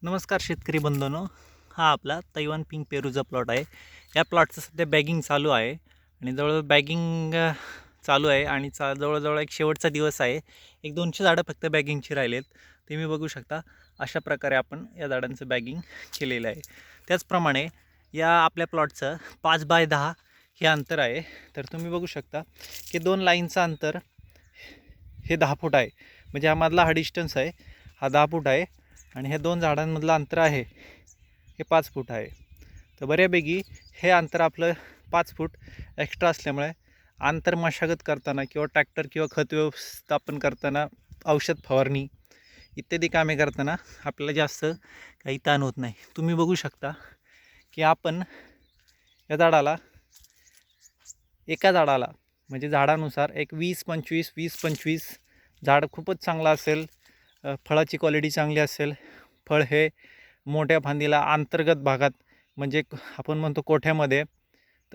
नमस्कार शेतकरी बंधूंनो, हा आपला तैवान पिंक पेरूचा प्लॉट आहे. या प्लॉटचं सध्या बॅगिंग चालू आहे आणि जवळ बॅगिंग चालू आहे आणि जवळजवळ एक शेवटचा दिवस आहे. एक 200 झाडं फक्त बॅगिंगची राहिलेत. तुम्ही बघू शकता अशा प्रकारे आपण या झाडांचं बॅगिंग केलेलं आहे. त्याचप्रमाणे या आपल्या प्लॉटचं 5x10 हे अंतर आहे. तर तुम्ही बघू शकता की 2 लाईनचं अंतर हे 10 फूट आहे. म्हणजे हा मधला हा डिस्टन्स आहे, हा 10 फूट आहे आणि हे 2 झाडांमधलं अंतर आहे हे 5 फूट आहे. तर बऱ्यापैकी हे अंतर आपलं 5 फूट एक्स्ट्रा असल्यामुळे अंतर मशागत करताना किंवा ट्रॅक्टर किंवा खत व्यवस्थापन करताना, औषध फवारणी इत्यादी कामे करताना आपल्याला जास्त काही ताण होत नाही. तुम्ही बघू शकता की आपण या झाडाला एका झाडाला म्हणजे झाडानुसार एक 20-25 झाड खूपच चांगला असेल, फळाची क्वालिटी चांगली असेल, फळ हे मोठ्या फांदीला अंतर्गत भागात म्हणजे आपण म्हणतो कोठ्यामध्ये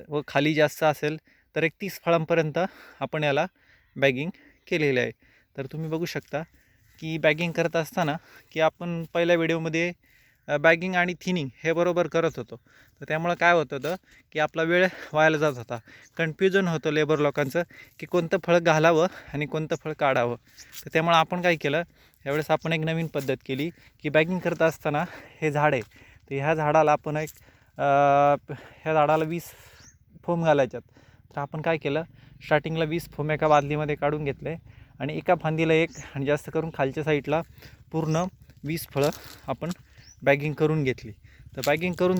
व खाली जास्त असेल तर एक 30 फळांपर्यंत आपण याला बॅगिंग केलेलं आहे. तर तुम्ही बघू शकता की बॅगिंग करत असताना की आपण पहिल्या व्हिडिओमध्ये बॅगिंग आणि थिनिंग हे बरोबर करत होतो. तर त्यामुळं काय होत होतं की आपला वेळ वायाला जात होता, कन्फ्युजन होतं लेबर लोकांचं की कोणतं फळ घालावं आणि कोणतं फळ काढावं. तर त्यामुळं आपण काय केलं, यावेळेस आपण एक नवीन पद्धत केली की बॅगिंग करत असताना हे झाड आहे तर ह्या झाडाला आपण एक ह्या झाडाला 20 फोम घालायच्यात. तर आपण काय केलं, स्टार्टिंगला 20 फोम एका बादलीमध्ये काढून घेतले आणि एका फांदीला एक आणि जास्त करून खालच्या साईडला पूर्ण 20 फळं आपण बॅगिंग करून घेतली. तर बॅगिंग करून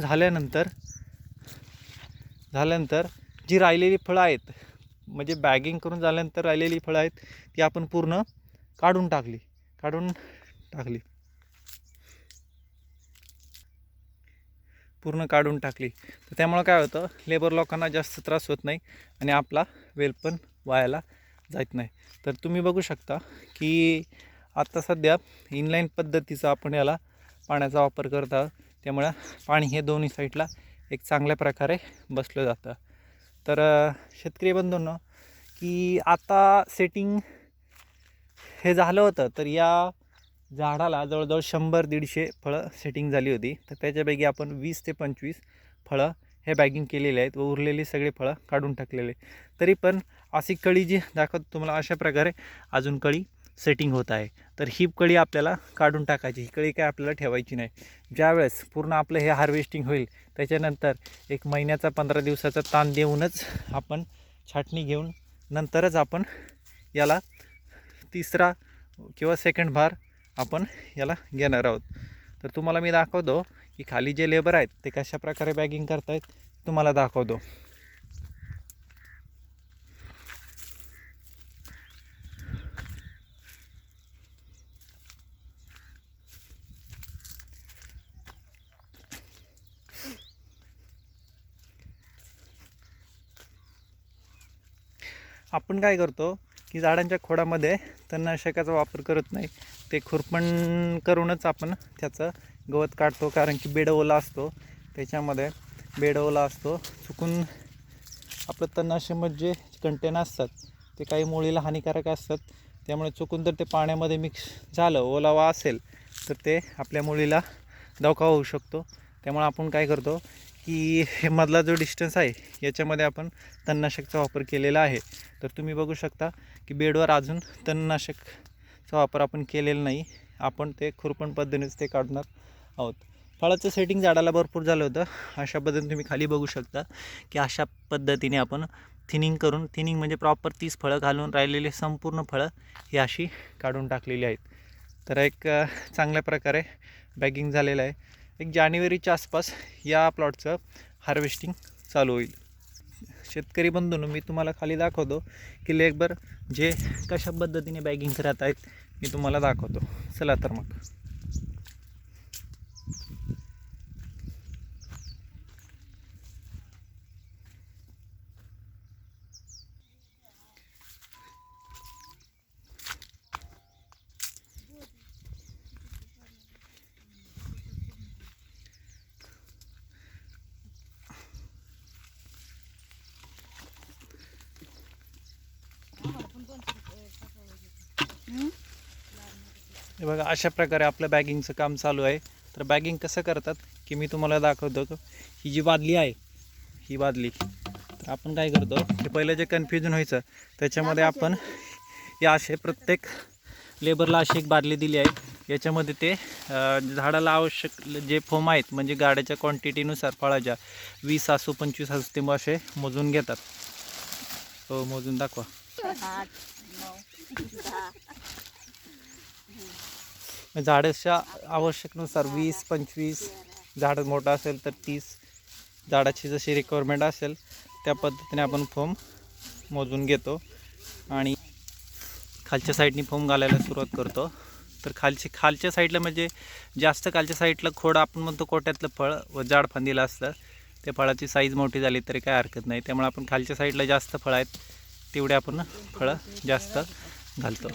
झाल्यानंतर जी राहिलेली फळं आहेत, म्हणजे बॅगिंग करून झाल्यानंतर राहिलेली फळं आहेत ती आपण पूर्ण काढून टाकली. तर त्यामुळं काय होतं, लेबर लोकांना जास्त त्रास होत नाही आणि आपला वेळ पण वायाला जात नाही. तर तुम्ही बघू शकता की आता सध्या इनलाईन पद्धतीचा आपण याला पाण्याचा वापर करत आहोत. त्यामुळं पाणी हे दोन्ही साईडला एक चांगल्या प्रकारे बसलं जातं. तर शेतकरी बंधूंनो, की आता सेटिंग हे झालं होतं तर या झाडाला जवळजवळ 100-150 फळं सेटिंग झाली होती. तर त्याच्यापैकी आपण 20 ते 25 फळं हे बॅगिंग केलेले आहेत व उरलेली सगळे फळं काढून टाकलेले. तरी पण अशी कळी जी दाखवतो तुम्हाला, अशा प्रकारे अजून कळी सेटिंग होत आहे. तर ही कळी आपल्याला काढून टाकायची, ही कळी काय आपल्याला ठेवायची नाही. ज्यावेळेस पूर्ण आपलं हे हार्वेस्टिंग होईल त्याच्यानंतर 1 महिन्याचा 15 दिवसाचा ताण देऊनच आपण छाटणी घेऊन नंतरच आपण याला तिसरा किंवा सेकंड भार आपण याला घेणार आहोत. तर तुम्हाला मी दाखवतो की खाली जे लेबर आहेत ते कशा प्रकारे बॅगिंग करतायत तुम्हाला दाखवतो. आपण काय करतो की झाडांच्या खोडामध्ये तणनाशकाचा वापर करत नाही, ते खुरपण करूनच आपण त्याचं गवत काढतो. कारण की बेड ओला असतो, त्याच्यामध्ये बेड ओला असतो. चुकून आपलं तणनाशक जे कंटेन असतात ते काही मुळीला हानिकारक असतात. त्यामुळे चुकून तर ते पाण्यामध्ये मिक्स झालं, ओलावा असेल तर ते आपल्या मुळीला धोका होऊ शकतो. त्यामुळे आपण काय करतो की हे मधला जो डिस्टन्स आहे याच्यामध्ये आपण तणनाशकचा वापर केलेला आहे. तर तुम्ही बघू शकता की बेडवर अजून तणनाशकचा वापर आपण केलेला नाही, आपण ते खुरपण पद्धतीनेच ते काढणार आहोत. फळाचं सेटिंग झाडाला भरपूर झालं होतं. अशा पद्धतीने तुम्ही खाली बघू शकता की अशा पद्धतीने आपण थिनिंग म्हणजे प्रॉपर 30 फळं घालून राहिलेले संपूर्ण फळं ही अशी काढून टाकलेली आहेत. तर एक चांगल्या प्रकारे बॅगिंग झालेलं आहे. एक जानेवारीच्या आसपास या प्लॉटचं हार्वेस्टिंग चालू होईल. शेतकरी बंधूंनो, मी तुम्हाला खाली दाखवतो की लेबर जे कशा पद्धतीने बॅगिंग करत आहेत मी तुम्हाला दाखवतो. चला तर मग. हे बघा, अशा प्रकारे आपलं बॅगिंगचं काम चालू आहे. तर बॅगिंग कसं करतात की मी तुम्हाला दाखवतो. ही जी बादली आहे, ही बादली, तर आपण काय करतो की पहिलं जे कन्फ्युजन व्हायचं त्याच्यामध्ये आपण या असे प्रत्येक लेबरला अशी एक बादली दिली आहे. याच्यामध्ये ते झाडाला आवश्यक जे फोम आहेत म्हणजे गाड्याच्या क्वांटिटीनुसार फळाच्या 20 असो 25 असो ते असे मोजून घेतात. हो, मोजून दाखवा. झाडाच्या आवश्यकनुसार 20-25, झाड मोठं असेल तर 30, झाडाची जशी रिक्वायरमेंट असेल त्या पद्धतीने आपण फोम मोजून घेतो आणि खालच्या साईडनी फोम घालायला सुरुवात करतो. तर खालच्या साईडला म्हणजे जास्त खालच्या साईडला खोड आपण म्हणतो कोट्यातलं फळ व जाड फांदीला असतं. त्या फळाची साईज मोठी झाली तरी काय हरकत नाही. त्यामुळे आपण खालच्या साईडला जास्त फळं आहेत तेवढे आपण फळं जास्त घालतो.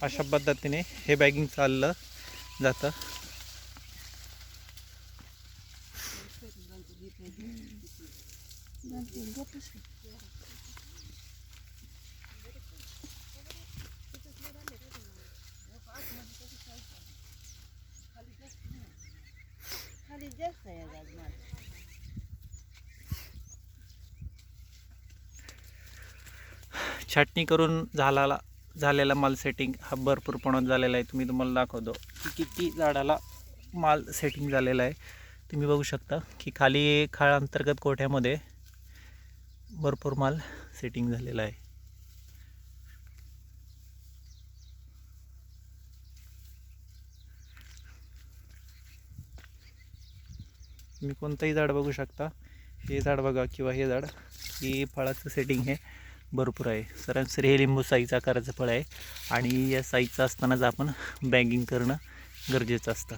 अशा पद्धतीने हे बॅगिंग चाललं जातं. छाटणी करून झालेला माल सेटिंग हा भरपूर प्रमाणात झालेला आहे. तुम्हाला दाखवतो की किती झाडाला माल सेटिंग झालेला आहे. तुम्ही बघू शकता की खाली खाळ अंतर्गत कोठ्यामध्ये भरपूर माल सेटिंग झालेला आहे. तुम्ही कोणतंही झाड बघू शकता, हे झाड बघा किंवा हे झाड, ही फळाचं सेटिंग हे भरपूर आहे. सरासरी हे लिंबू साईज आकाराचं फळ आहे आणि या साईजचं असतानाच आपण बॅगिंग करणं गरजेचं असतं.